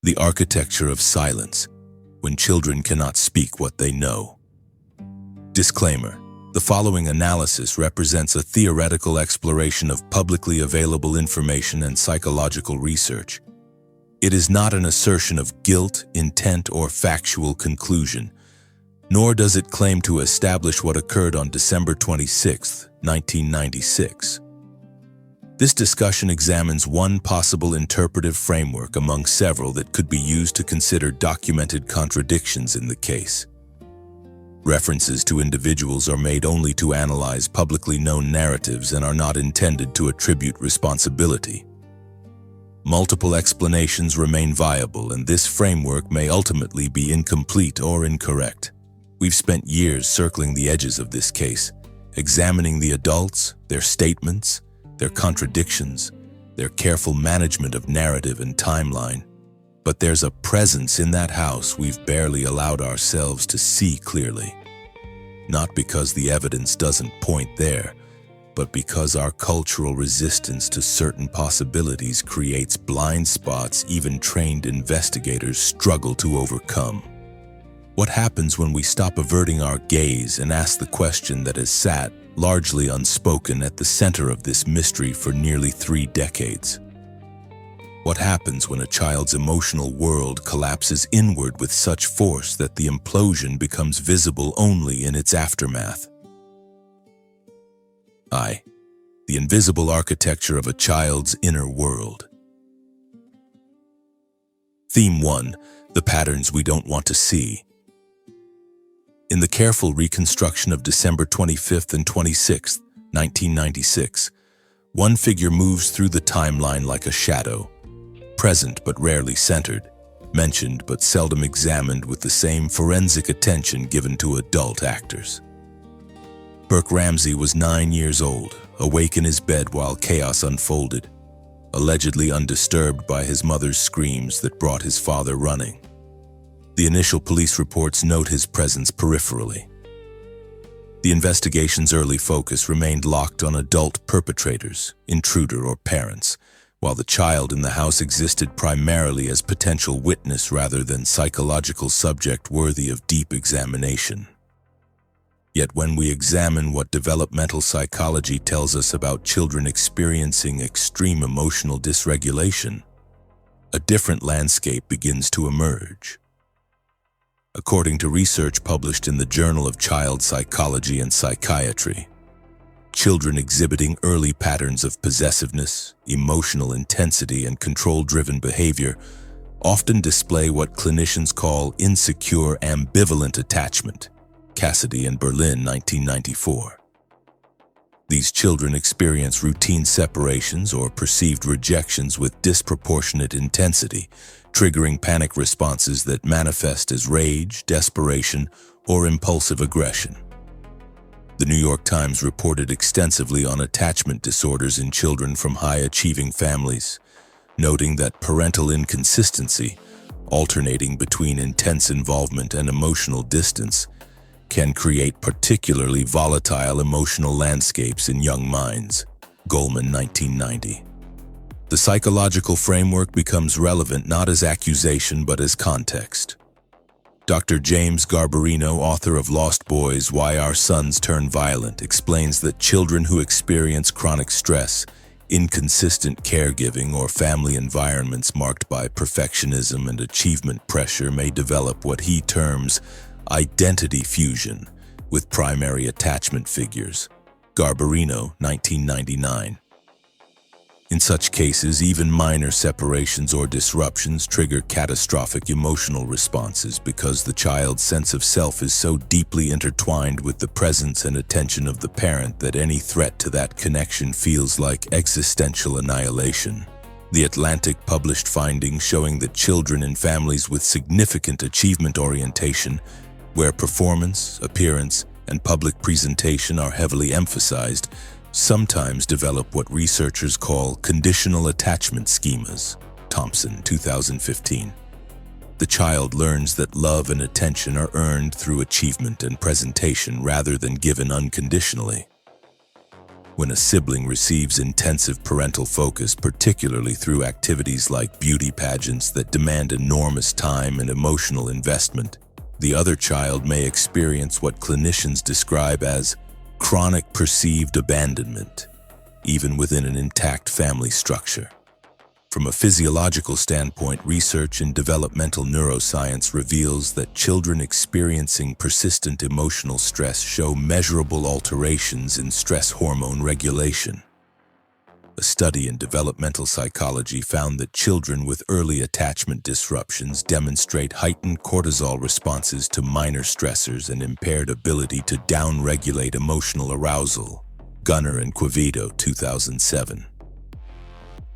The architecture of silence, when children cannot speak what they know. Disclaimer: the following analysis represents a theoretical exploration of publicly available information and psychological research. It is not an assertion of guilt, intent, or factual conclusion, nor does it claim to establish what occurred on December 26, 1996. This discussion examines one possible interpretive framework among several that could be used to consider documented contradictions in the case. References to individuals are made only to analyze publicly known narratives and are not intended to attribute responsibility. Multiple explanations remain viable, and this framework may ultimately be incomplete or incorrect. We've spent years circling the edges of this case, examining the adults, their statements, their contradictions, their careful management of narrative and timeline. But there's a presence in that house we've barely allowed ourselves to see clearly. Not because the evidence doesn't point there, but because our cultural resistance to certain possibilities creates blind spots even trained investigators struggle to overcome. What happens when we stop averting our gaze and ask the question that has sat, largely unspoken, at the center of this mystery for nearly 3 decades? What happens when a child's emotional world collapses inward with such force that the implosion becomes visible only in its aftermath? The invisible architecture of a child's inner world. Theme 1: the patterns we don't want to see. In the careful reconstruction of December 25th and 26th, 1996, one figure moves through the timeline like a shadow, present but rarely centered, mentioned but seldom examined with the same forensic attention given to adult actors. Burke Ramsey was 9 years old, awake in his bed while chaos unfolded, allegedly undisturbed by his mother's screams that brought his father running. The initial police reports note his presence peripherally. The investigation's early focus remained locked on adult perpetrators, intruder, or parents, while the child in the house existed primarily as potential witness rather than psychological subject worthy of deep examination. Yet when we examine what developmental psychology tells us about children experiencing extreme emotional dysregulation, a different landscape begins to emerge. According to research published in the Journal of Child Psychology and Psychiatry, children exhibiting early patterns of possessiveness, emotional intensity, and control-driven behavior often display what clinicians call insecure ambivalent attachment. Cassidy and Berlin, 1994. These children experience routine separations or perceived rejections with disproportionate intensity, triggering panic responses that manifest as rage, desperation, or impulsive aggression. The New York Times reported extensively on attachment disorders in children from high-achieving families, noting that parental inconsistency, alternating between intense involvement and emotional distance, can create particularly volatile emotional landscapes in young minds. Goldman, 1990. The psychological framework becomes relevant not as accusation but as context. Dr. James Garbarino, author of Lost Boys: Why Our Sons Turn Violent, explains that children who experience chronic stress, inconsistent caregiving, or family environments marked by perfectionism and achievement pressure may develop what he terms identity fusion with primary attachment figures. Garbarino, 1999. In such cases, even minor separations or disruptions trigger catastrophic emotional responses because the child's sense of self is so deeply intertwined with the presence and attention of the parent that any threat to that connection feels like existential annihilation. The Atlantic published findings showing that children in families with significant achievement orientation, where performance, appearance, and public presentation are heavily emphasized, sometimes develop what researchers call conditional attachment schemas. Thompson, 2015. The child learns that love and attention are earned through achievement and presentation rather than given unconditionally. When a sibling receives intensive parental focus, particularly through activities like beauty pageants that demand enormous time and emotional investment, the other child may experience what clinicians describe as chronic perceived abandonment, even within an intact family structure. From a physiological standpoint, research in developmental neuroscience reveals that children experiencing persistent emotional stress show measurable alterations in stress hormone regulation. A study in developmental psychology found that children with early attachment disruptions demonstrate heightened cortisol responses to minor stressors and impaired ability to downregulate emotional arousal. Gunner and Quevedo, 2007.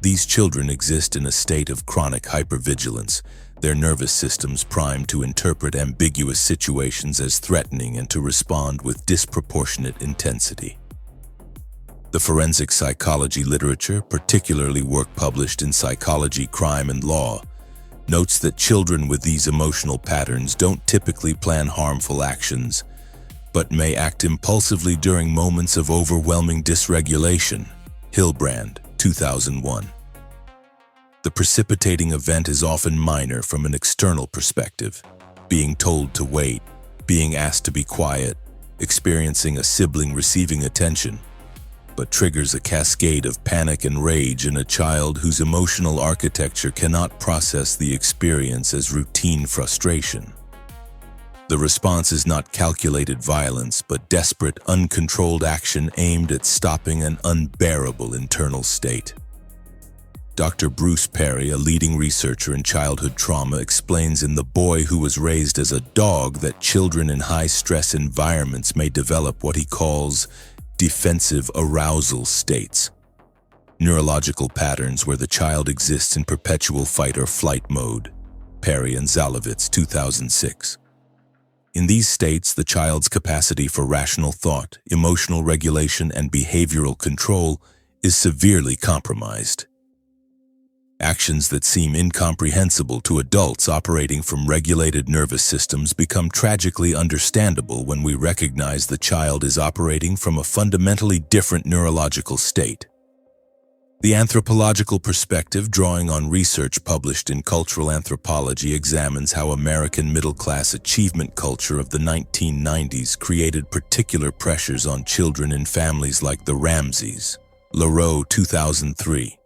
These children exist in a state of chronic hypervigilance, their nervous systems primed to interpret ambiguous situations as threatening and to respond with disproportionate intensity. The forensic psychology literature, particularly work published in Psychology, Crime, and Law, notes that children with these emotional patterns don't typically plan harmful actions, but may act impulsively during moments of overwhelming dysregulation. Hilbrand, 2001. The precipitating event is often minor from an external perspective: being told to wait, being asked to be quiet, experiencing a sibling receiving attention, but triggers a cascade of panic and rage in a child whose emotional architecture cannot process the experience as routine frustration. The response is not calculated violence, but desperate, uncontrolled action aimed at stopping an unbearable internal state. Dr. Bruce Perry, a leading researcher in childhood trauma, explains in The Boy Who Was Raised as a Dog that children in high-stress environments may develop what he calls defensive arousal states, neurological patterns where the child exists in perpetual fight or flight mode. Perry and Zalowitz, 2006. In these states, the child's capacity for rational thought, emotional regulation, and behavioral control is severely compromised. Actions that seem incomprehensible to adults operating from regulated nervous systems become tragically understandable when we recognize the child is operating from a fundamentally different neurological state. The anthropological perspective, drawing on research published in Cultural Anthropology, examines how American middle-class achievement culture of the 1990s created particular pressures on children in families like the Ramseys. Leroux, 2003.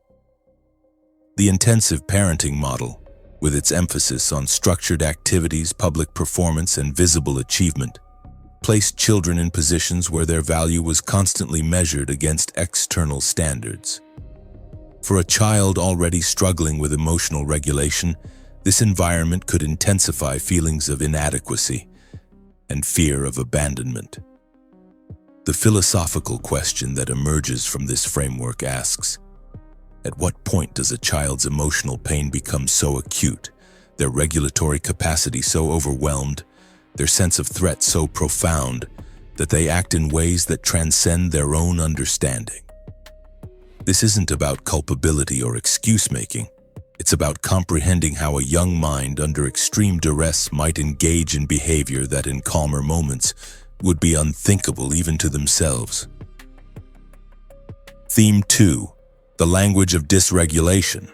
The intensive parenting model, with its emphasis on structured activities, public performance, and visible achievement, placed children in positions where their value was constantly measured against external standards. For a child already struggling with emotional regulation, this environment could intensify feelings of inadequacy and fear of abandonment. The philosophical question that emerges from this framework asks, at what point does a child's emotional pain become so acute, their regulatory capacity so overwhelmed, their sense of threat so profound, that they act in ways that transcend their own understanding? This isn't about culpability or excuse-making. It's about comprehending how a young mind under extreme duress might engage in behavior that in calmer moments would be unthinkable even to themselves. Theme 2. The language of dysregulation.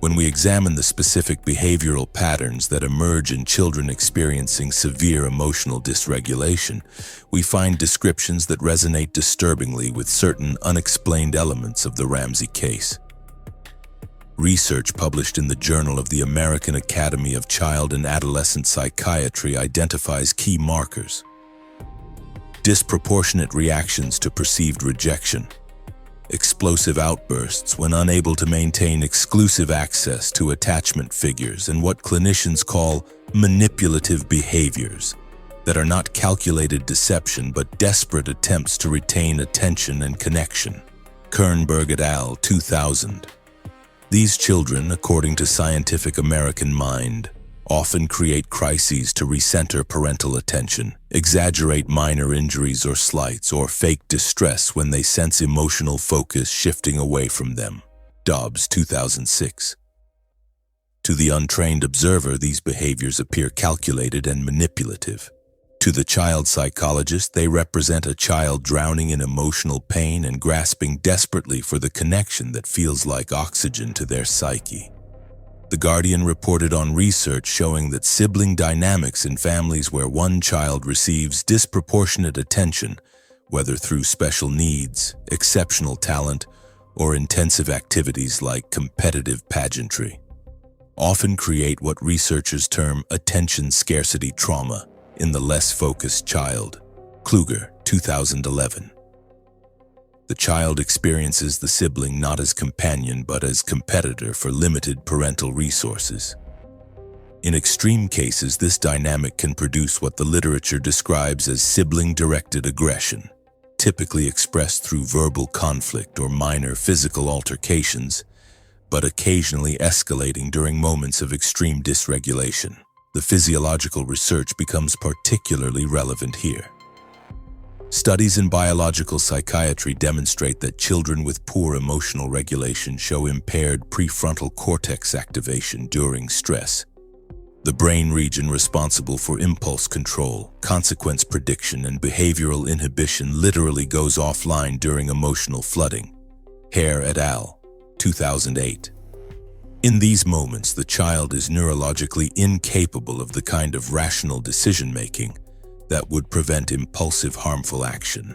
When we examine the specific behavioral patterns that emerge in children experiencing severe emotional dysregulation, we find descriptions that resonate disturbingly with certain unexplained elements of the Ramsey case. Research published in the Journal of the American Academy of Child and Adolescent Psychiatry identifies key markers: disproportionate reactions to perceived rejection, explosive outbursts when unable to maintain exclusive access to attachment figures, and what clinicians call manipulative behaviors that are not calculated deception but desperate attempts to retain attention and connection. Kernberg et al., 2000. These children, according to Scientific American Mind, often create crises to recenter parental attention, exaggerate minor injuries or slights, or fake distress when they sense emotional focus shifting away from them. Dobbs, 2006. To the untrained observer, these behaviors appear calculated and manipulative. To the child psychologist, they represent a child drowning in emotional pain and grasping desperately for the connection that feels like oxygen to their psyche. The Guardian reported on research showing that sibling dynamics in families where one child receives disproportionate attention, whether through special needs, exceptional talent, or intensive activities like competitive pageantry, often create what researchers term attention scarcity trauma in the less focused child. Kluger, 2011. The child experiences the sibling not as companion but as competitor for limited parental resources. In extreme cases, this dynamic can produce what the literature describes as sibling-directed aggression, typically expressed through verbal conflict or minor physical altercations, but occasionally escalating during moments of extreme dysregulation. The physiological research becomes particularly relevant here. Studies in biological psychiatry demonstrate that children with poor emotional regulation show impaired prefrontal cortex activation during stress, the brain region responsible for impulse control, consequence prediction, and behavioral inhibition literally goes offline during emotional flooding. Hare et al., 2008. In these moments, the child is neurologically incapable of the kind of rational decision-making that would prevent impulsive, harmful action.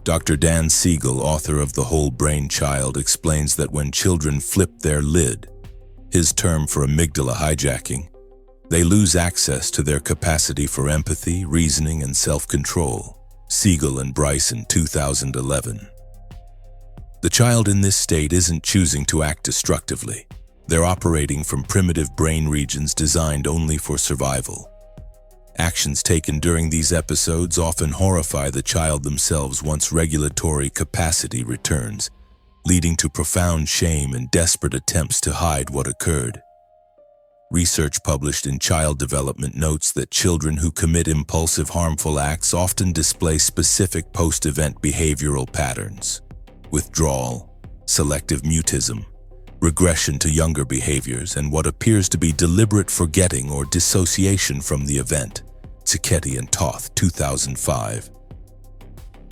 Dr. Dan Siegel, author of The Whole Brain Child, explains that when children flip their lid, his term for amygdala hijacking, they lose access to their capacity for empathy, reasoning, and self-control. Siegel and Bryson, 2011. The child in this state isn't choosing to act destructively. They're operating from primitive brain regions designed only for survival. Actions taken during these episodes often horrify the child themselves once regulatory capacity returns, leading to profound shame and desperate attempts to hide what occurred. Research published in Child Development notes that children who commit impulsive, harmful acts often display specific post-event behavioral patterns: withdrawal, selective mutism, regression to younger behaviors, and what appears to be deliberate forgetting or dissociation from the event. Cicchetti and Toth, 2005.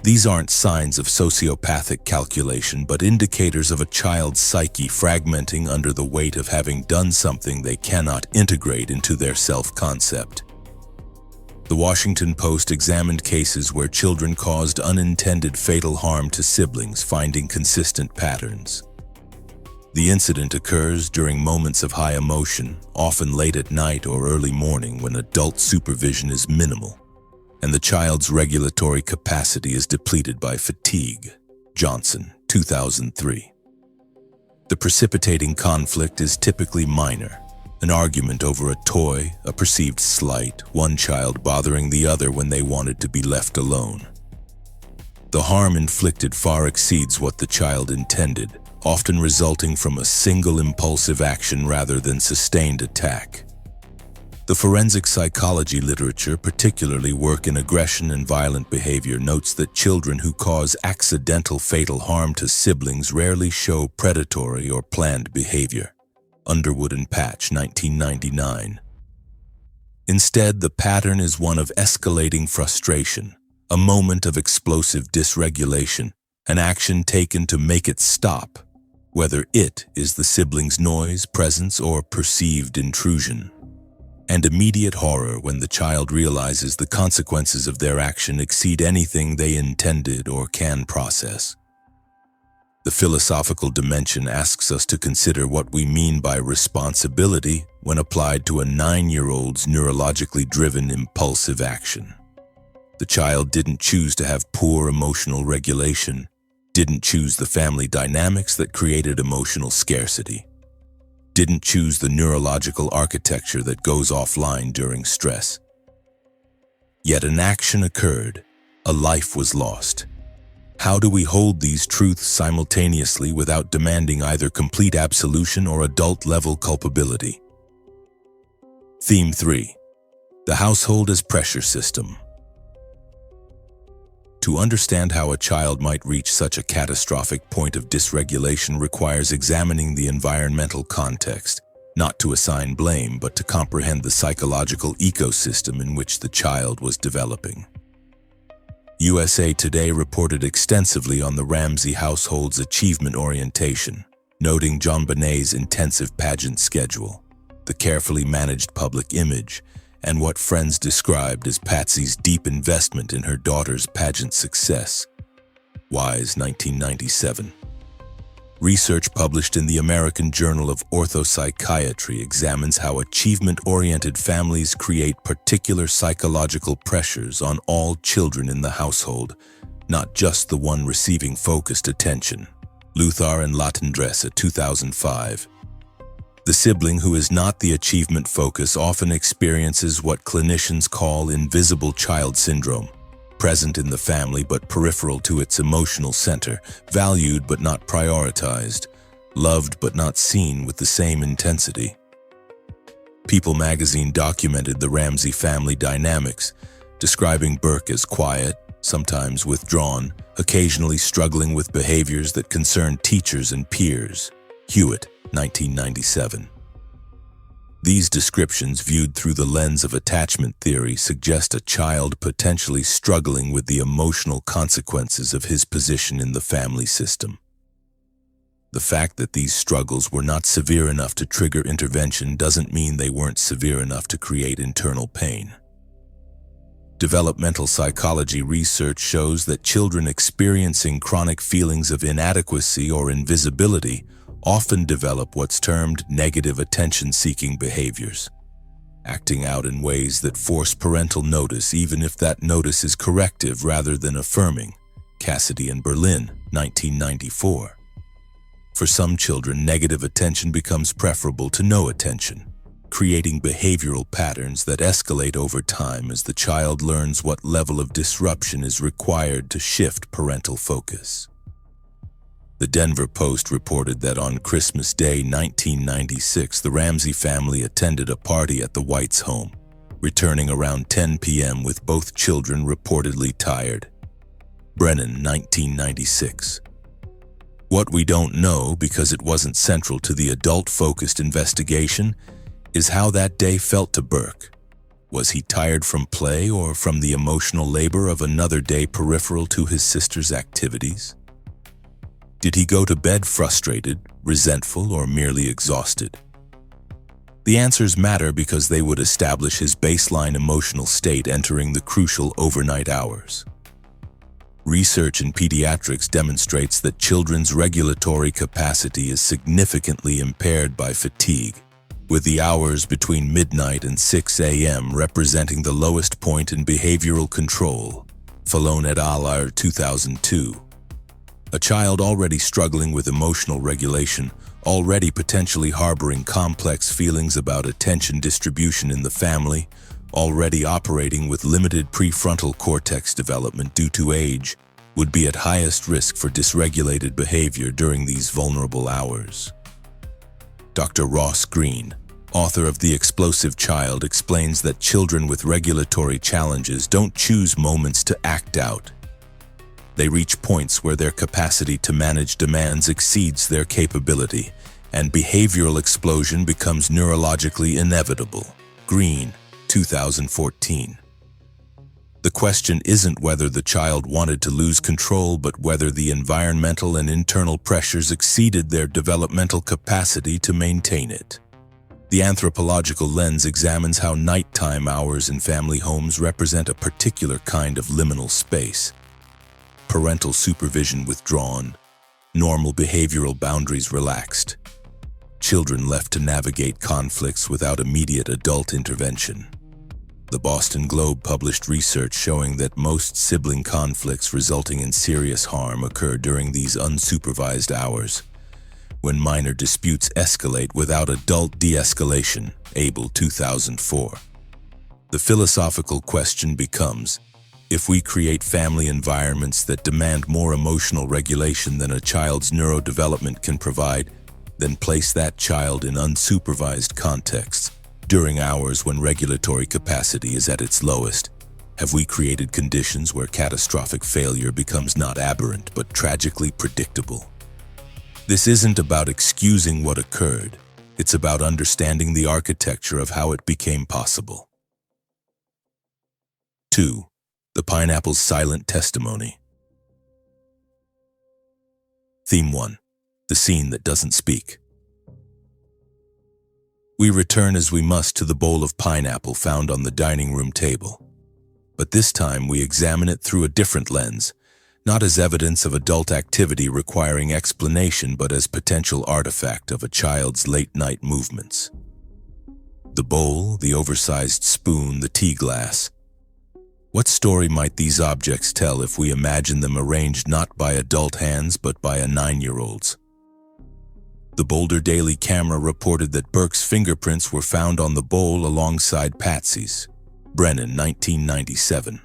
These aren't signs of sociopathic calculation, but indicators of a child's psyche fragmenting under the weight of having done something they cannot integrate into their self-concept. The Washington Post examined cases where children caused unintended fatal harm to siblings, finding consistent patterns. The incident occurs during moments of high emotion, often late at night or early morning when adult supervision is minimal, and the child's regulatory capacity is depleted by fatigue. Johnson, 2003. The precipitating conflict is typically minor, an argument over a toy, a perceived slight, one child bothering the other when they wanted to be left alone. The harm inflicted far exceeds what the child intended, often resulting from a single impulsive action rather than sustained attack. The forensic psychology literature, particularly work in aggression and violent behavior, notes that children who cause accidental fatal harm to siblings rarely show predatory or planned behavior. Underwood and Patch, 1999. Instead, the pattern is one of escalating frustration, a moment of explosive dysregulation, an action taken to make it stop, whether it is the sibling's noise, presence, or perceived intrusion, and immediate horror when the child realizes the consequences of their action exceed anything they intended or can process. The philosophical dimension asks us to consider what we mean by responsibility when applied to a 9-year-old's neurologically driven impulsive action. The child didn't choose to have poor emotional regulation, didn't choose the family dynamics that created emotional scarcity, didn't choose the neurological architecture that goes offline during stress. Yet an action occurred, a life was lost. How do we hold these truths simultaneously without demanding either complete absolution or adult-level culpability? Theme 3. The household as pressure system. To understand how a child might reach such a catastrophic point of dysregulation requires examining the environmental context, not to assign blame, but to comprehend the psychological ecosystem in which the child was developing. USA Today reported extensively on the Ramsey household's achievement orientation, noting JonBenet's intensive pageant schedule, the carefully managed public image, and what friends described as Patsy's deep investment in her daughter's pageant success. Wise, 1997. Research published in the American Journal of Orthopsychiatry examines how achievement-oriented families create particular psychological pressures on all children in the household, not just the one receiving focused attention. Luthar and Latendresse, 2005. The sibling who is not the achievement focus often experiences what clinicians call invisible child syndrome, present in the family but peripheral to its emotional center, valued but not prioritized, loved but not seen with the same intensity. People magazine documented the Ramsey family dynamics, describing Burke as quiet, sometimes withdrawn, occasionally struggling with behaviors that concern teachers and peers. Hewitt, 1997. These descriptions, viewed through the lens of attachment theory, suggest a child potentially struggling with the emotional consequences of his position in the family system. The fact that these struggles were not severe enough to trigger intervention doesn't mean they weren't severe enough to create internal pain. Developmental psychology research shows that children experiencing chronic feelings of inadequacy or invisibility often develop what's termed negative attention-seeking behaviors, acting out in ways that force parental notice even if that notice is corrective rather than affirming. Cassidy and Berlin, 1994. For some children, negative attention becomes preferable to no attention, creating behavioral patterns that escalate over time as the child learns what level of disruption is required to shift parental focus. The Denver Post reported that on Christmas Day 1996, the Ramsey family attended a party at the Whites' home, returning around 10 p.m. with both children reportedly tired. Brennan, 1996. What we don't know, because it wasn't central to the adult-focused investigation, is how that day felt to Burke. Was he tired from play or from the emotional labor of another day peripheral to his sister's activities? Did he go to bed frustrated, resentful, or merely exhausted? The answers matter because they would establish his baseline emotional state entering the crucial overnight hours. Research in pediatrics demonstrates that children's regulatory capacity is significantly impaired by fatigue, with the hours between midnight and 6 a.m. representing the lowest point in behavioral control. Fallon et al. 2002. A child already struggling with emotional regulation, already potentially harboring complex feelings about attention distribution in the family, already operating with limited prefrontal cortex development due to age, would be at highest risk for dysregulated behavior during these vulnerable hours. Dr. Ross Green, author of The Explosive Child, explains that children with regulatory challenges don't choose moments to act out. They reach points where their capacity to manage demands exceeds their capability, and behavioral explosion becomes neurologically inevitable. Green, 2014. The question isn't whether the child wanted to lose control, but whether the environmental and internal pressures exceeded their developmental capacity to maintain it. The anthropological lens examines how nighttime hours in family homes represent a particular kind of liminal space. Parental supervision withdrawn, normal behavioral boundaries relaxed, children left to navigate conflicts without immediate adult intervention. The Boston Globe published research showing that most sibling conflicts resulting in serious harm occur during these unsupervised hours, when minor disputes escalate without adult de-escalation. Abel, 2004. The philosophical question becomes, if we create family environments that demand more emotional regulation than a child's neurodevelopment can provide, then place that child in unsupervised contexts during hours when regulatory capacity is at its lowest. Have we created conditions where catastrophic failure becomes not aberrant but tragically predictable? This isn't about excusing what occurred. It's about understanding the architecture of how it became possible. 2. The pineapple's silent testimony. Theme 1. The scene that doesn't speak. We return as we must to the bowl of pineapple found on the dining room table. But this time we examine it through a different lens, not as evidence of adult activity requiring explanation, but as potential artifact of a child's late-night movements. The bowl, the oversized spoon, the tea glass. What story might these objects tell if we imagine them arranged not by adult hands but by a 9-year-old's? The Boulder Daily Camera reported that Burke's fingerprints were found on the bowl alongside Patsy's. Brennan, 1997.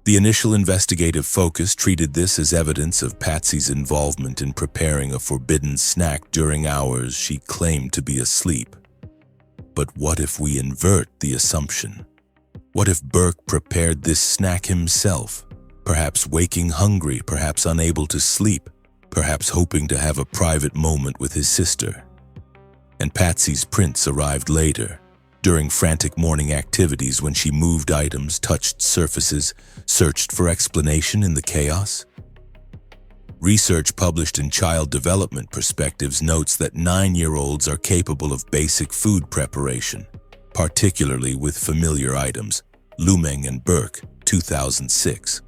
The initial investigative focus treated this as evidence of Patsy's involvement in preparing a forbidden snack during hours she claimed to be asleep. But what if we invert the assumption? What if Burke prepared this snack himself, perhaps waking hungry, perhaps unable to sleep, perhaps hoping to have a private moment with his sister? And Patsy's prints arrived later, during frantic morning activities when she moved items, touched surfaces, searched for explanation in the chaos? Research published in Child Development Perspectives notes that 9-year-olds are capable of basic food preparation, particularly with familiar items. Lumeng and Burke, 2006.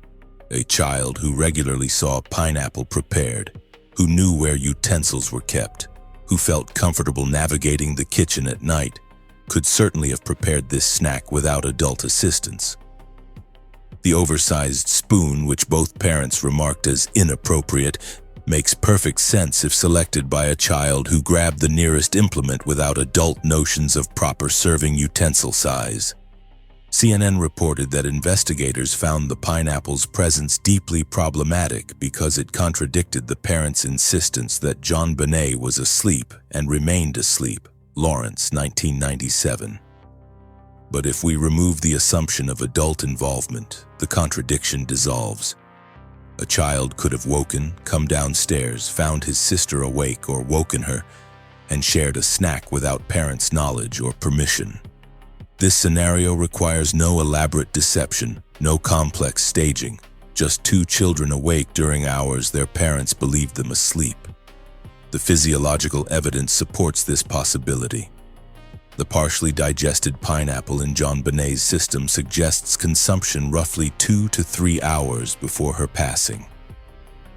A child who regularly saw pineapple prepared, who knew where utensils were kept, who felt comfortable navigating the kitchen at night, could certainly have prepared this snack without adult assistance. The oversized spoon, which both parents remarked as inappropriate, makes perfect sense if selected by a child who grabbed the nearest implement without adult notions of proper serving utensil size. CNN reported that investigators found the pineapple's presence deeply problematic because it contradicted the parents' insistence that JonBenet was asleep and remained asleep. Lawrence, 1997. But if we remove the assumption of adult involvement, the contradiction dissolves. A child could have woken, come downstairs, found his sister awake or woken her, and shared a snack without parents' knowledge or permission. This scenario requires no elaborate deception, no complex staging, just 2 children awake during hours their parents believed them asleep. The physiological evidence supports this possibility. The partially digested pineapple in JonBenet's system suggests consumption roughly 2 to 3 hours before her passing.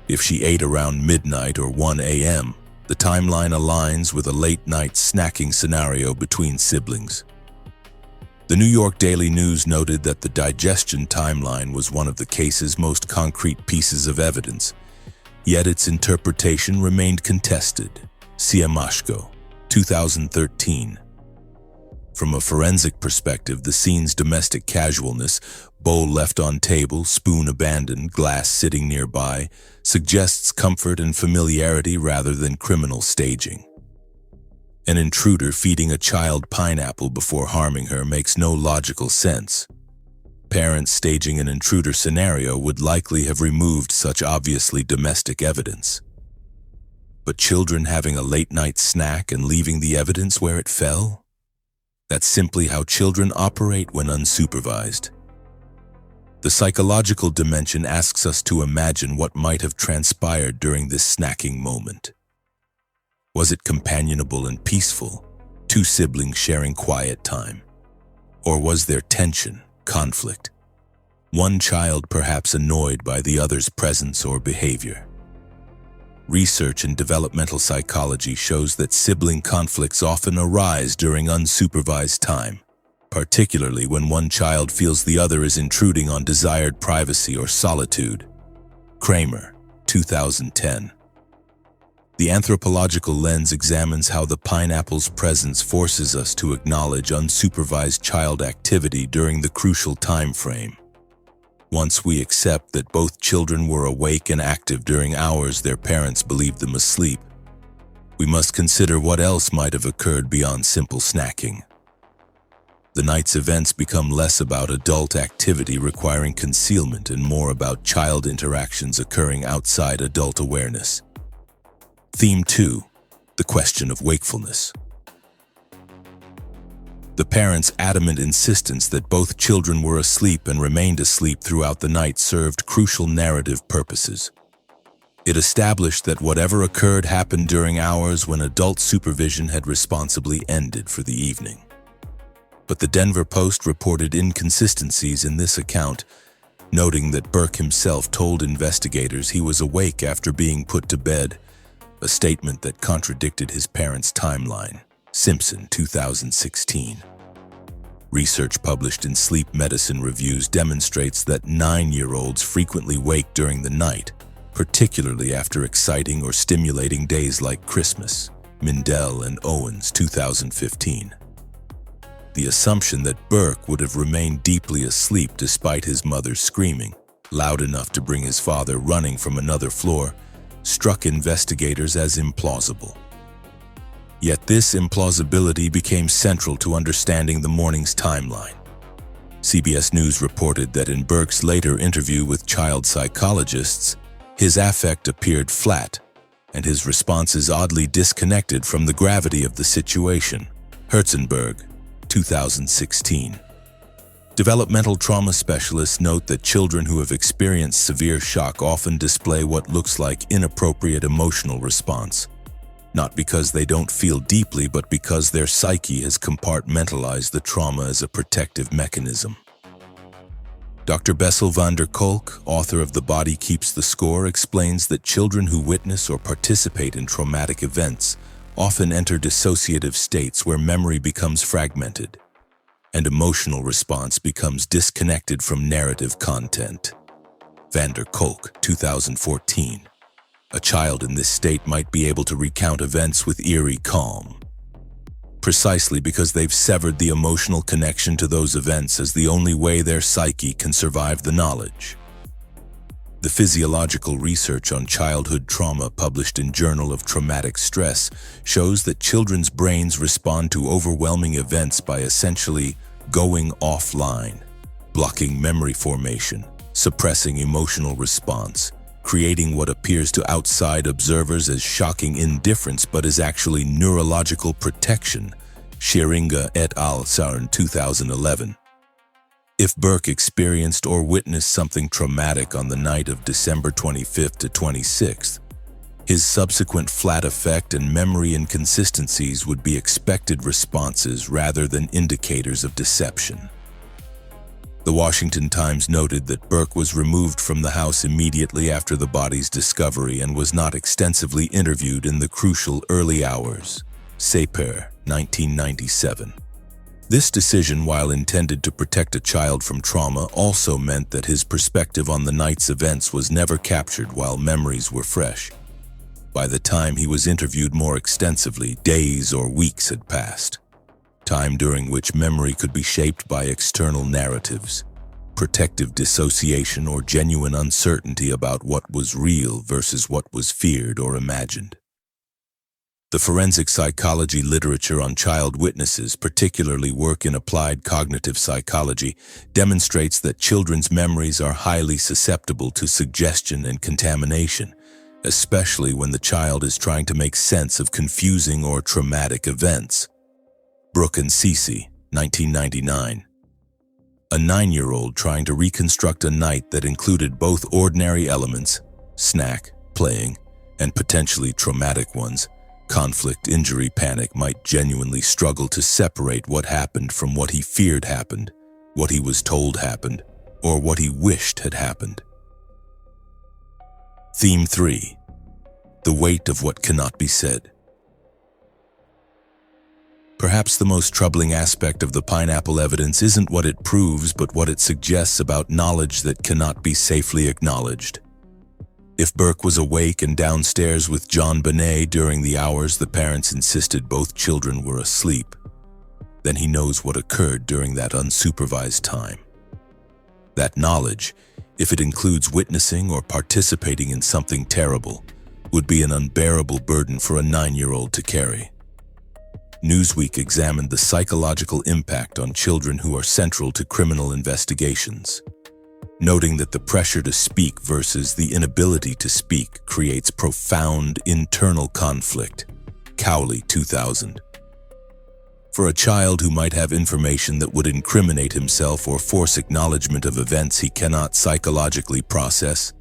If she ate around midnight or 1 a.m., the timeline aligns with a late-night snacking scenario between siblings. The New York Daily News noted that the digestion timeline was one of the case's most concrete pieces of evidence, yet its interpretation remained contested. Siemaszko, 2013. From a forensic perspective, the scene's domestic casualness, bowl left on table, spoon abandoned, glass sitting nearby, suggests comfort and familiarity rather than criminal staging. An intruder feeding a child pineapple before harming her makes no logical sense. Parents staging an intruder scenario would likely have removed such obviously domestic evidence. But children having a late-night snack and leaving the evidence where it fell? That's simply how children operate when unsupervised. The psychological dimension asks us to imagine what might have transpired during this snacking moment. Was it companionable and peaceful, 2 siblings sharing quiet time? Or was there tension, conflict? One child perhaps annoyed by the other's presence or behavior. Research in developmental psychology shows that sibling conflicts often arise during unsupervised time, particularly when one child feels the other is intruding on desired privacy or solitude. Kramer, 2010. The anthropological lens examines how the pineapple's presence forces us to acknowledge unsupervised child activity during the crucial time frame. Once we accept that both children were awake and active during hours their parents believed them asleep, we must consider what else might have occurred beyond simple snacking. The night's events become less about adult activity requiring concealment and more about child interactions occurring outside adult awareness. Theme 2. The question of wakefulness. The parents' adamant insistence that both children were asleep and remained asleep throughout the night served crucial narrative purposes. It established that whatever occurred happened during hours when adult supervision had responsibly ended for the evening. But the Denver Post reported inconsistencies in this account, noting that Burke himself told investigators he was awake after being put to bed, a statement that contradicted his parents' timeline. Simpson, 2016. Research published in Sleep Medicine Reviews demonstrates that 9-year-olds frequently wake during the night, particularly after exciting or stimulating days like Christmas. Mindell and Owens, 2015. The assumption that Burke would have remained deeply asleep despite his mother's screaming, loud enough to bring his father running from another floor, struck investigators as implausible. Yet this implausibility became central to understanding the morning's timeline. CBS News reported that in Burke's later interview with child psychologists, his affect appeared flat, and his responses oddly disconnected from the gravity of the situation. Herzenberg, 2016. Developmental trauma specialists note that children who have experienced severe shock often display what looks like inappropriate emotional response, not because they don't feel deeply, but because their psyche has compartmentalized the trauma as a protective mechanism. Dr. Bessel van der Kolk, author of The Body Keeps the Score, explains that children who witness or participate in traumatic events often enter dissociative states where memory becomes fragmented and emotional response becomes disconnected from narrative content. Van der Kolk, 2014. A child in this state might be able to recount events with eerie calm, precisely because they've severed the emotional connection to those events as the only way their psyche can survive the knowledge. The physiological research on childhood trauma published in Journal of Traumatic Stress shows that children's brains respond to overwhelming events by essentially going offline, blocking memory formation, suppressing emotional response, creating what appears to outside observers as shocking indifference but is actually neurological protection. Scheringa et al. Sarn, 2011. If Burke experienced or witnessed something traumatic on the night of December 25th to 26th, his subsequent flat effect and memory inconsistencies would be expected responses rather than indicators of deception. The Washington Times noted that Burke was removed from the house immediately after the body's discovery and was not extensively interviewed in the crucial early hours. Sapir, 1997. This decision, while intended to protect a child from trauma, also meant that his perspective on the night's events was never captured while memories were fresh. By the time he was interviewed more extensively, days or weeks had passed, time during which memory could be shaped by external narratives, protective dissociation, or genuine uncertainty about what was real versus what was feared or imagined. The forensic psychology literature on child witnesses, particularly work in applied cognitive psychology, demonstrates that children's memories are highly susceptible to suggestion and contamination, especially when the child is trying to make sense of confusing or traumatic events. Brooke and Cece, 1999. A 9-year-old trying to reconstruct a night that included both ordinary elements, snack, playing, and potentially traumatic ones, conflict, injury, panic, might genuinely struggle to separate what happened from what he feared happened, what he was told happened, or what he wished had happened. Theme 3. The weight of what cannot be said. Perhaps the most troubling aspect of the pineapple evidence isn't what it proves, but what it suggests about knowledge that cannot be safely acknowledged. If Burke was awake and downstairs with JonBenet during the hours the parents insisted both children were asleep, then he knows what occurred during that unsupervised time. That knowledge, if it includes witnessing or participating in something terrible, would be an unbearable burden for a 9-year-old to carry. Newsweek examined the psychological impact on children who are central to criminal investigations, noting that the pressure to speak versus the inability to speak creates profound internal conflict. Cowley, 2000. For a child who might have information that would incriminate himself or force acknowledgement of events he cannot psychologically process,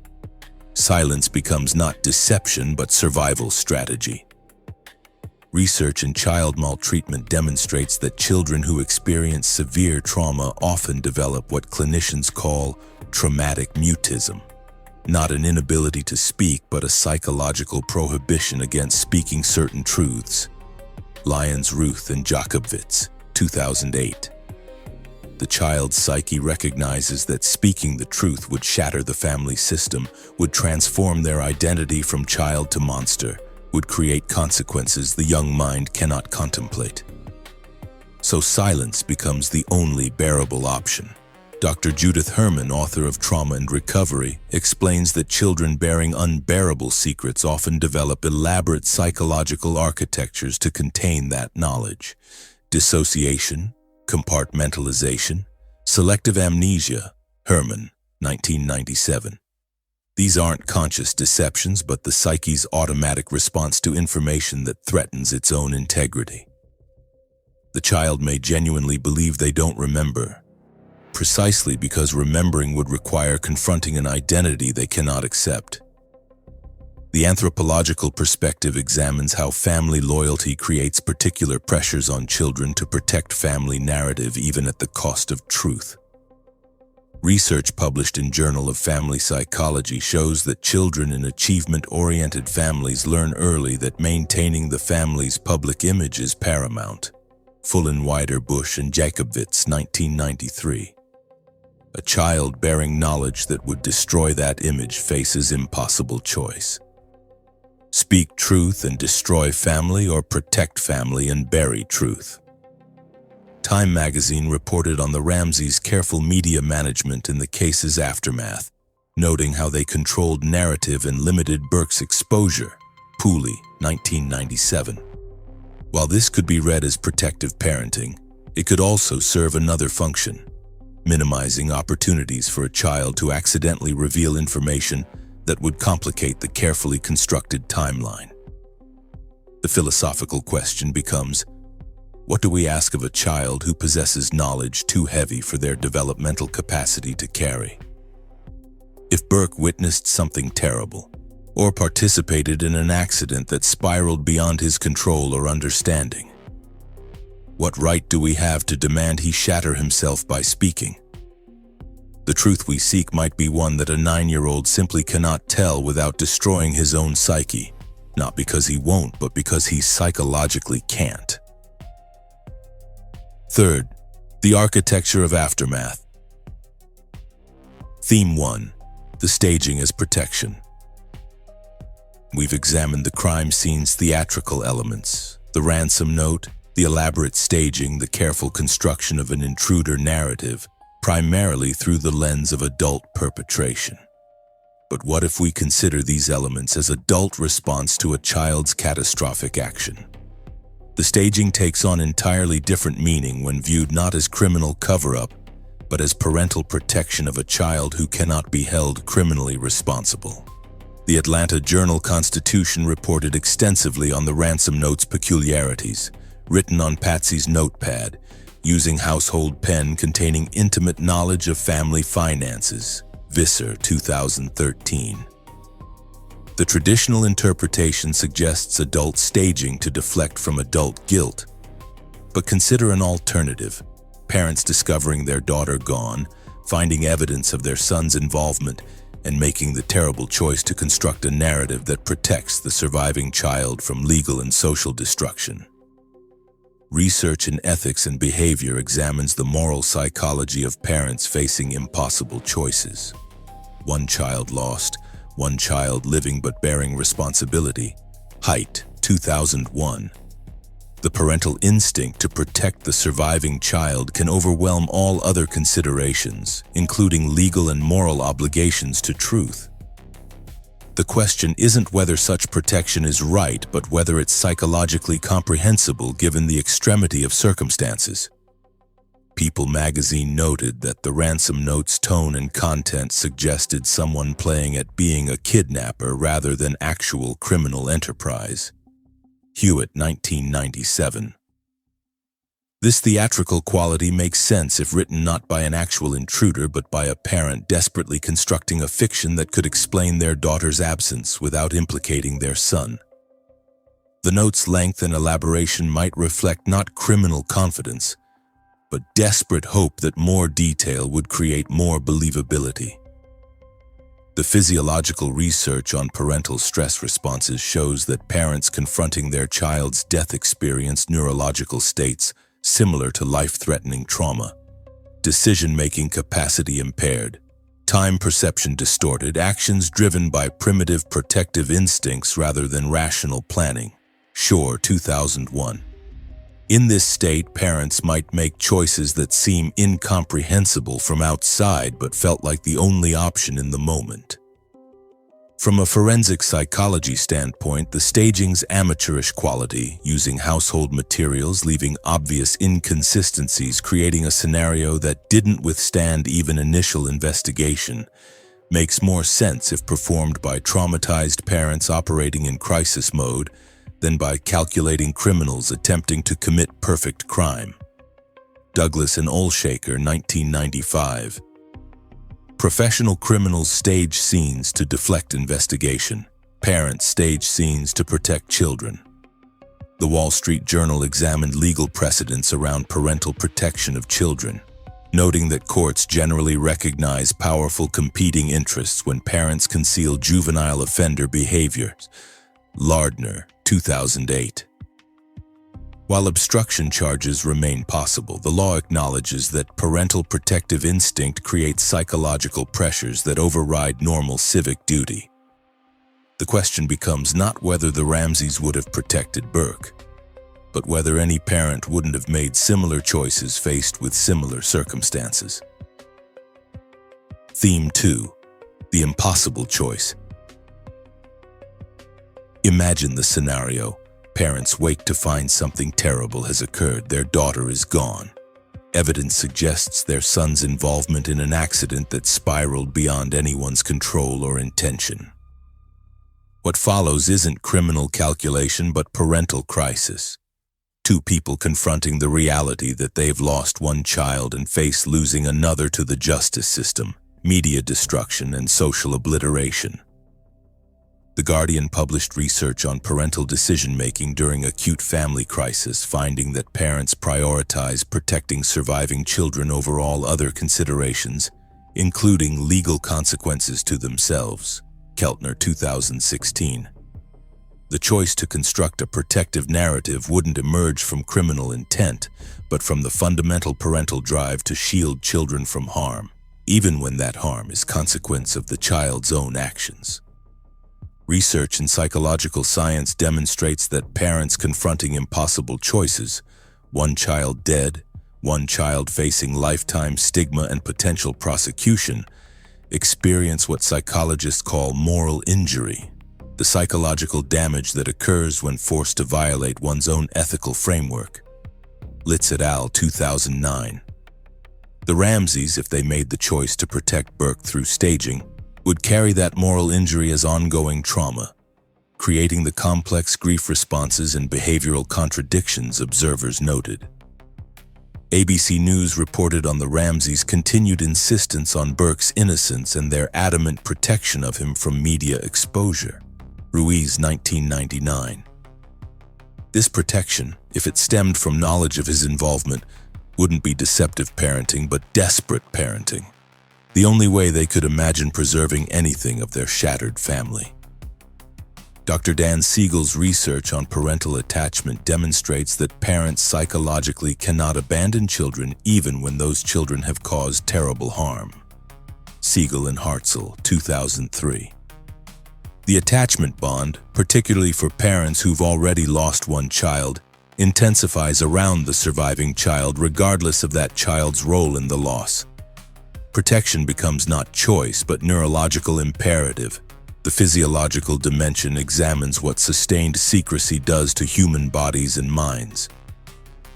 silence becomes not deception but survival strategy. Research in child maltreatment demonstrates that children who experience severe trauma often develop what clinicians call traumatic mutism. Not an inability to speak, but a psychological prohibition against speaking certain truths. Lyons, Ruth, and Jacobowitz, 2008. The child's psyche recognizes that speaking the truth would shatter the family system, would transform their identity from child to monster, would create consequences the young mind cannot contemplate. So silence becomes the only bearable option. Dr. Judith Herman, author of Trauma and Recovery, explains that children bearing unbearable secrets often develop elaborate psychological architectures to contain that knowledge. Dissociation, compartmentalization, selective amnesia, Herman, 1997. These aren't conscious deceptions, but the psyche's automatic response to information that threatens its own integrity. The child may genuinely believe they don't remember, precisely because remembering would require confronting an identity they cannot accept. The anthropological perspective examines how family loyalty creates particular pressures on children to protect family narrative even at the cost of truth. Research published in Journal of Family Psychology shows that children in achievement-oriented families learn early that maintaining the family's public image is paramount. Fullen-Wider, Bush, and Jacobowitz, 1993. A child bearing knowledge that would destroy that image faces impossible choice. Speak truth and destroy family, or protect family and bury truth. Time magazine reported on the Ramseys' careful media management in the case's aftermath, noting how they controlled narrative and limited Burke's exposure. Pooley, 1997. While this could be read as protective parenting, it could also serve another function, minimizing opportunities for a child to accidentally reveal information that would complicate the carefully constructed timeline. The philosophical question becomes, what do we ask of a child who possesses knowledge too heavy for their developmental capacity to carry? If Burke witnessed something terrible, or participated in an accident that spiraled beyond his control or understanding, what right do we have to demand he shatter himself by speaking? The truth we seek might be one that a 9-year-old simply cannot tell without destroying his own psyche, not because he won't, but because he psychologically can't. Third, the architecture of aftermath. Theme 1. The staging as protection. We've examined the crime scene's theatrical elements, the ransom note, the elaborate staging, the careful construction of an intruder narrative, primarily through the lens of adult perpetration. But what if we consider these elements as adult response to a child's catastrophic action? The staging takes on entirely different meaning when viewed not as criminal cover-up, but as parental protection of a child who cannot be held criminally responsible. The Atlanta Journal-Constitution reported extensively on the ransom note's peculiarities, written on Patsy's notepad, using household pen containing intimate knowledge of family finances. Visser, 2013. The traditional interpretation suggests adult staging to deflect from adult guilt. But consider an alternative: parents discovering their daughter gone, finding evidence of their son's involvement, and making the terrible choice to construct a narrative that protects the surviving child from legal and social destruction. Research in ethics and behavior examines the moral psychology of parents facing impossible choices. One child lost, one child living but bearing responsibility. Haidt, 2001. The parental instinct to protect the surviving child can overwhelm all other considerations, including legal and moral obligations to truth. The question isn't whether such protection is right, but whether it's psychologically comprehensible given the extremity of circumstances. People magazine noted that the ransom note's tone and content suggested someone playing at being a kidnapper rather than actual criminal enterprise. Hewitt, 1997. This theatrical quality makes sense if written not by an actual intruder but by a parent desperately constructing a fiction that could explain their daughter's absence without implicating their son. The note's length and elaboration might reflect not criminal confidence, but desperate hope that more detail would create more believability. The physiological research on parental stress responses shows that parents confronting their child's death experienced neurological states similar to life-threatening trauma. Decision-making capacity impaired, time perception distorted, actions driven by primitive protective instincts rather than rational planning. Shore, 2001. In this state, parents might make choices that seem incomprehensible from outside but felt like the only option in the moment. From a forensic psychology standpoint, the staging's amateurish quality, using household materials, leaving obvious inconsistencies, creating a scenario that didn't withstand even initial investigation, makes more sense if performed by traumatized parents operating in crisis mode than by calculating criminals attempting to commit perfect crime. Douglas and Olshaker, 1995. Professional criminals stage scenes to deflect investigation. Parents stage scenes to protect children. The Wall Street Journal examined legal precedents around parental protection of children, noting that courts generally recognize powerful competing interests when parents conceal juvenile offender behavior. Lardner, 2008. While obstruction charges remain possible, the law acknowledges that parental protective instinct creates psychological pressures that override normal civic duty. The question becomes not whether the Ramseys would have protected Burke, but whether any parent wouldn't have made similar choices faced with similar circumstances. Theme 2. The impossible choice. Imagine the scenario. Parents wake to find something terrible has occurred. Their daughter is gone. Evidence suggests their son's involvement in an accident that spiraled beyond anyone's control or intention. What follows isn't criminal calculation but parental crisis. Two people confronting the reality that they've lost one child and face losing another to the justice system, media destruction, and social obliteration. The Guardian published research on parental decision-making during acute family crisis, finding that parents prioritize protecting surviving children over all other considerations, including legal consequences to themselves. Keltner, 2016. The choice to construct a protective narrative wouldn't emerge from criminal intent, but from the fundamental parental drive to shield children from harm, even when that harm is consequence of the child's own actions. Research in psychological science demonstrates that parents confronting impossible choices, one child dead, one child facing lifetime stigma and potential prosecution, experience what psychologists call moral injury, the psychological damage that occurs when forced to violate one's own ethical framework. Litz et al., 2009. The Ramseys, if they made the choice to protect Burke through staging, would carry that moral injury as ongoing trauma, creating the complex grief responses and behavioral contradictions observers noted. ABC News reported on the Ramseys' continued insistence on Burke's innocence and their adamant protection of him from media exposure. Ruiz, 1999. This protection, if it stemmed from knowledge of his involvement, wouldn't be deceptive parenting but desperate parenting. The only way they could imagine preserving anything of their shattered family. Dr. Dan Siegel's research on parental attachment demonstrates that parents psychologically cannot abandon children even when those children have caused terrible harm. Siegel and Hartzell, 2003. The attachment bond, particularly for parents who've already lost one child, intensifies around the surviving child regardless of that child's role in the loss. Protection becomes not choice but neurological imperative. The physiological dimension examines what sustained secrecy does to human bodies and minds.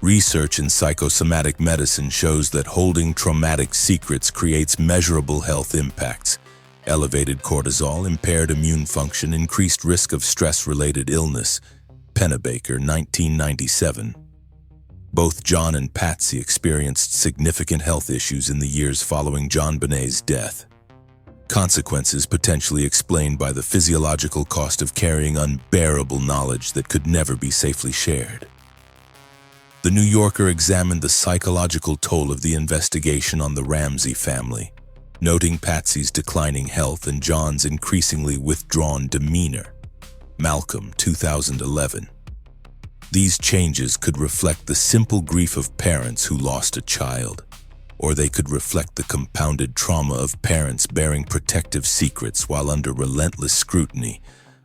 Research in psychosomatic medicine shows that holding traumatic secrets creates measurable health impacts. Elevated cortisol, impaired immune function, increased risk of stress-related illness. Pennebaker, 1997. Both John and Patsy experienced significant health issues in the years following JonBenet's death. Consequences potentially explained by the physiological cost of carrying unbearable knowledge that could never be safely shared. The New Yorker examined the psychological toll of the investigation on the Ramsey family, noting Patsy's declining health and John's increasingly withdrawn demeanor. Malcolm, 2011. These changes could reflect the simple grief of parents who lost a child, or they could reflect the compounded trauma of parents bearing protective secrets while under relentless scrutiny,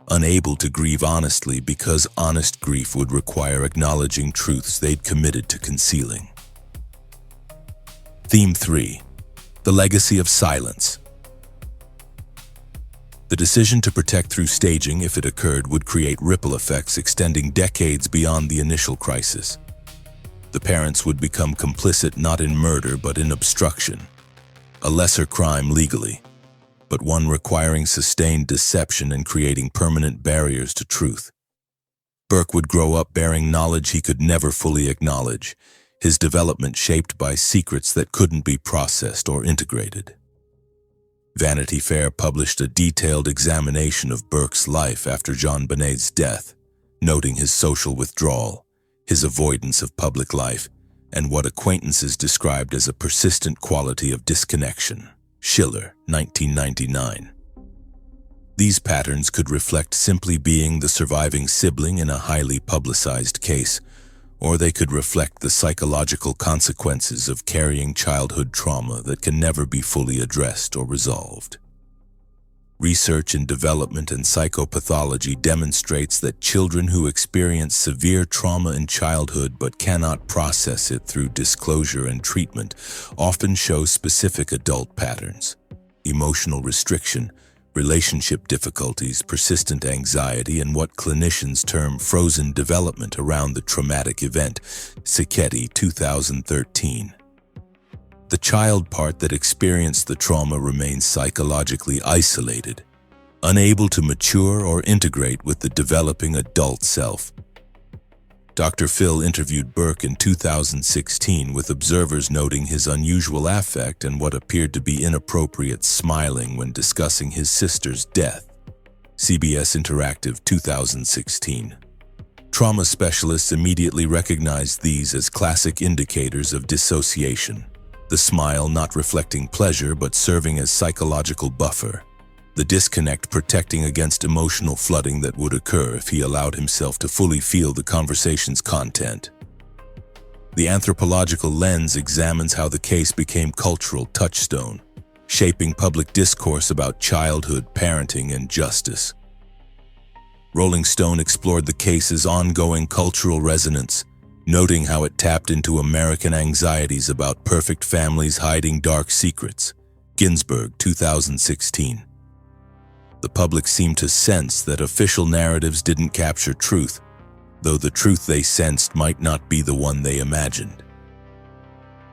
unable to grieve honestly because honest grief would require acknowledging truths they'd committed to concealing. Theme 3. The Legacy of Silence. The decision to protect through staging, if it occurred, would create ripple effects extending decades beyond the initial crisis. The parents would become complicit not in murder but in obstruction, a lesser crime legally, but one requiring sustained deception and creating permanent barriers to truth. Burke would grow up bearing knowledge he could never fully acknowledge, his development shaped by secrets that couldn't be processed or integrated. Vanity Fair published a detailed examination of Burke's life after JonBenet's death, noting his social withdrawal, his avoidance of public life, and what acquaintances described as a persistent quality of disconnection. Schiller, 1999. These patterns could reflect simply being the surviving sibling in a highly publicized case, or they could reflect the psychological consequences of carrying childhood trauma that can never be fully addressed or resolved. Research in development and psychopathology demonstrates that children who experience severe trauma in childhood but cannot process it through disclosure and treatment often show specific adult patterns: emotional restriction, relationship difficulties, persistent anxiety, and what clinicians term frozen development around the traumatic event. Sacchetti, 2013. The child part that experienced the trauma remains psychologically isolated, unable to mature or integrate with the developing adult self. Dr. Phil interviewed Burke in 2016, with observers noting his unusual affect and what appeared to be inappropriate smiling when discussing his sister's death. CBS Interactive, 2016. Trauma specialists immediately recognized these as classic indicators of dissociation, the smile not reflecting pleasure but serving as psychological buffer, the disconnect protecting against emotional flooding that would occur if he allowed himself to fully feel the conversation's content. The anthropological lens examines how the case became cultural touchstone, shaping public discourse about childhood, parenting, and justice. Rolling Stone explored the case's ongoing cultural resonance, noting how it tapped into American anxieties about perfect families hiding dark secrets. Ginsburg, 2016. The public seemed to sense that official narratives didn't capture truth, though the truth they sensed might not be the one they imagined.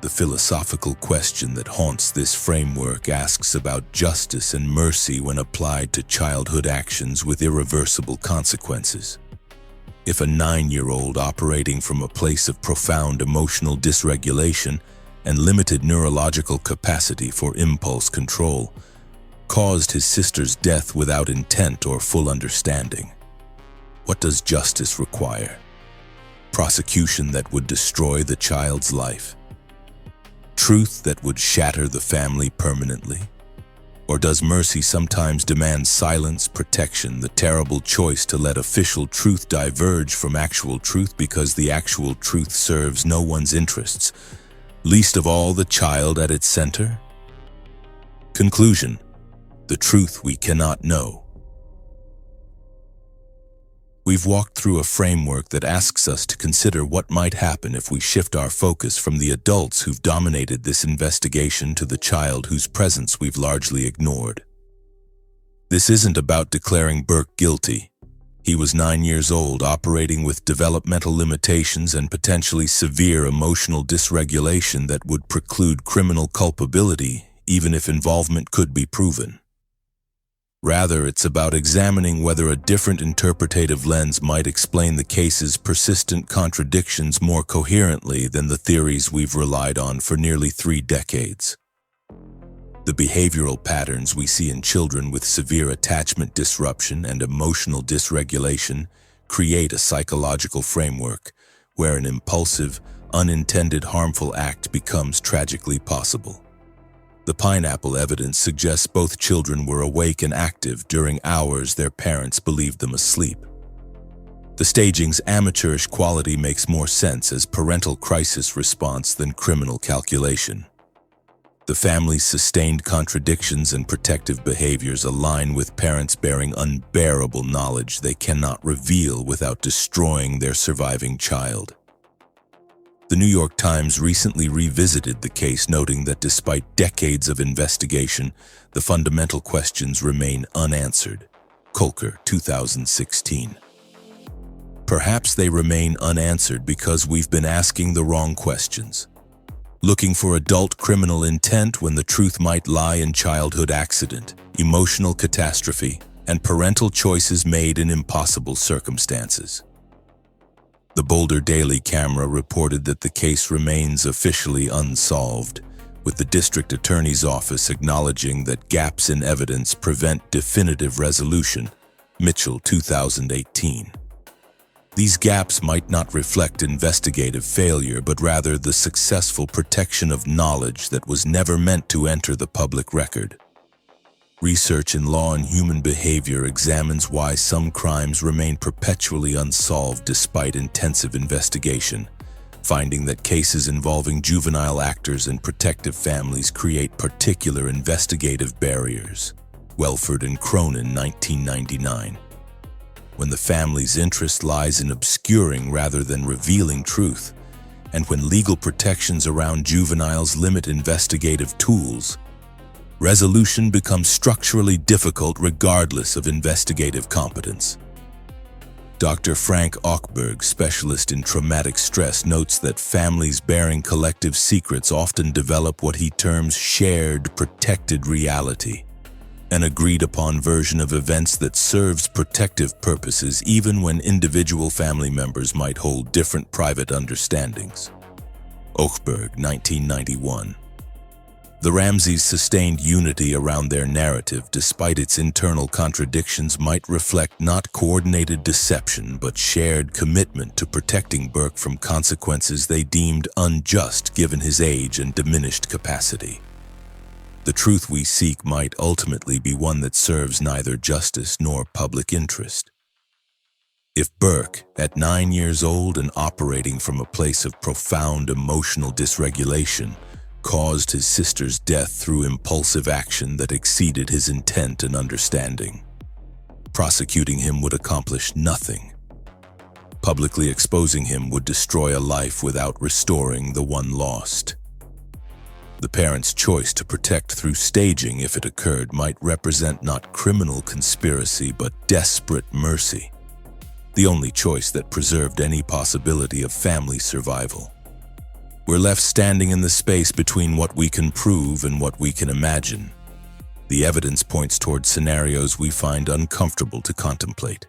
The philosophical question that haunts this framework asks about justice and mercy when applied to childhood actions with irreversible consequences. If a 9-year-old operating from a place of profound emotional dysregulation and limited neurological capacity for impulse control caused his sister's death without intent or full understanding, what does justice require? Prosecution that would destroy the child's life? Truth that would shatter the family permanently? Or does mercy sometimes demand silence, protection, the terrible choice to let official truth diverge from actual truth because the actual truth serves no one's interests, least of all the child at its center? Conclusion: the truth we cannot know. We've walked through a framework that asks us to consider what might happen if we shift our focus from the adults who've dominated this investigation to the child whose presence we've largely ignored. This isn't about declaring Burke guilty. He was 9 years old, operating with developmental limitations and potentially severe emotional dysregulation that would preclude criminal culpability, even if involvement could be proven. Rather, it's about examining whether a different interpretative lens might explain the case's persistent contradictions more coherently than the theories we've relied on for nearly 3 decades. The behavioral patterns we see in children with severe attachment disruption and emotional dysregulation create a psychological framework where an impulsive, unintended harmful act becomes tragically possible. The pineapple evidence suggests both children were awake and active during hours their parents believed them asleep. The staging's amateurish quality makes more sense as parental crisis response than criminal calculation. The family's sustained contradictions and protective behaviors align with parents bearing unbearable knowledge they cannot reveal without destroying their surviving child. The New York Times recently revisited the case, noting that despite decades of investigation, the fundamental questions remain unanswered. Kolker, 2016. Perhaps they remain unanswered because we've been asking the wrong questions. Looking for adult criminal intent when the truth might lie in childhood accident, emotional catastrophe, and parental choices made in impossible circumstances. The Boulder Daily Camera reported that the case remains officially unsolved, with the district attorney's office acknowledging that gaps in evidence prevent definitive resolution. Mitchell, 2018. These gaps might not reflect investigative failure, but rather the successful protection of knowledge that was never meant to enter the public record. Research in law and human behavior examines why some crimes remain perpetually unsolved despite intensive investigation, finding that cases involving juvenile actors and protective families create particular investigative barriers. Welford and Cronin, 1999. When the family's interest lies in obscuring rather than revealing truth, and when legal protections around juveniles limit investigative tools, resolution becomes structurally difficult regardless of investigative competence. Dr. Frank Ochberg, specialist in traumatic stress, notes that families bearing collective secrets often develop what he terms shared protected reality, an agreed-upon version of events that serves protective purposes even when individual family members might hold different private understandings. Ochberg, 1991. The Ramseys sustained unity around their narrative despite its internal contradictions might reflect not coordinated deception but shared commitment to protecting Burke from consequences they deemed unjust given his age and diminished capacity. The truth we seek might ultimately be one that serves neither justice nor public interest. If Burke, at 9 years old and operating from a place of profound emotional dysregulation, caused his sister's death through impulsive action that exceeded his intent and understanding, prosecuting him would accomplish nothing. Publicly exposing him would destroy a life without restoring the one lost. The parents' choice to protect through staging, if it occurred, might represent not criminal conspiracy but desperate mercy, the only choice that preserved any possibility of family survival. We're left standing in the space between what we can prove and what we can imagine. The evidence points toward scenarios we find uncomfortable to contemplate.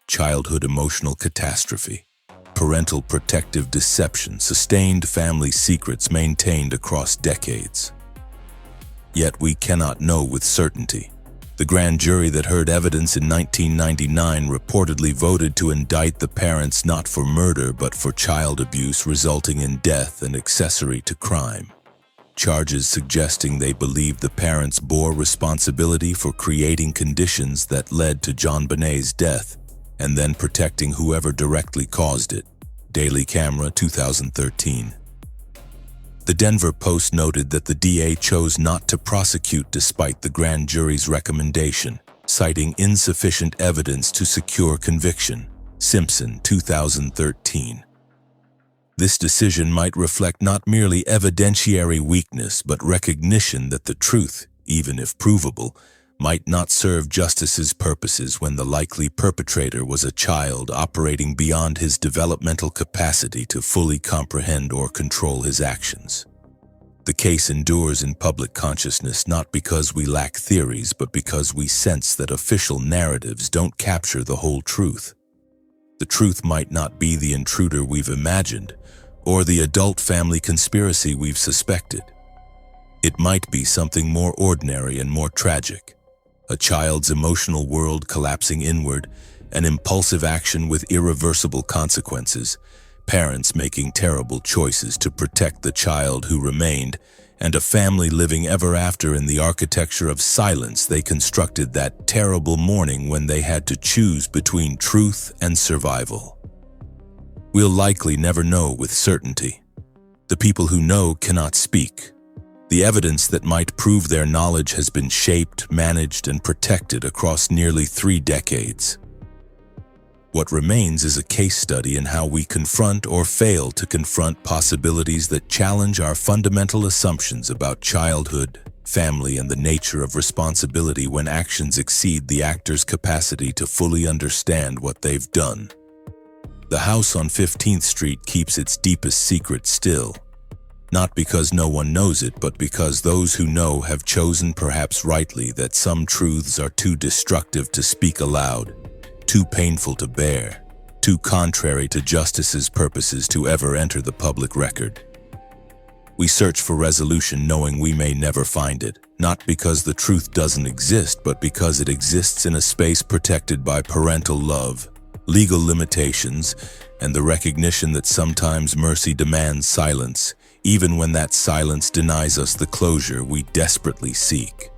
Childhood emotional catastrophe, parental protective deception, sustained family secrets maintained across decades. Yet we cannot know with certainty. The grand jury that heard evidence in 1999 reportedly voted to indict the parents not for murder but for child abuse resulting in death and accessory to crime. Charges suggesting they believed the parents bore responsibility for creating conditions that led to JonBenet's death and then protecting whoever directly caused it. Daily Camera, 2013. The Denver Post noted that the DA chose not to prosecute despite the grand jury's recommendation, citing insufficient evidence to secure conviction. Simpson, 2013. This decision might reflect not merely evidentiary weakness but recognition that the truth, even if provable, might not serve justice's purposes when the likely perpetrator was a child operating beyond his developmental capacity to fully comprehend or control his actions. The case endures in public consciousness not because we lack theories, but because we sense that official narratives don't capture the whole truth. The truth might not be the intruder we've imagined, or the adult family conspiracy we've suspected. It might be something more ordinary and more tragic. A child's emotional world collapsing inward, an impulsive action with irreversible consequences, parents making terrible choices to protect the child who remained, and a family living ever after in the architecture of silence they constructed that terrible morning when they had to choose between truth and survival. We'll likely never know with certainty. The people who know cannot speak. The evidence that might prove their knowledge has been shaped, managed, and protected across nearly 3 decades. What remains is a case study in how we confront or fail to confront possibilities that challenge our fundamental assumptions about childhood, family, and the nature of responsibility when actions exceed the actor's capacity to fully understand what they've done. The house on 15th Street keeps its deepest secret still. Not because no one knows it, but because those who know have chosen, perhaps rightly, that some truths are too destructive to speak aloud, too painful to bear, too contrary to justice's purposes to ever enter the public record. We search for resolution knowing we may never find it, not because the truth doesn't exist, but because it exists in a space protected by parental love, legal limitations, and the recognition that sometimes mercy demands silence, even when that silence denies us the closure we desperately seek.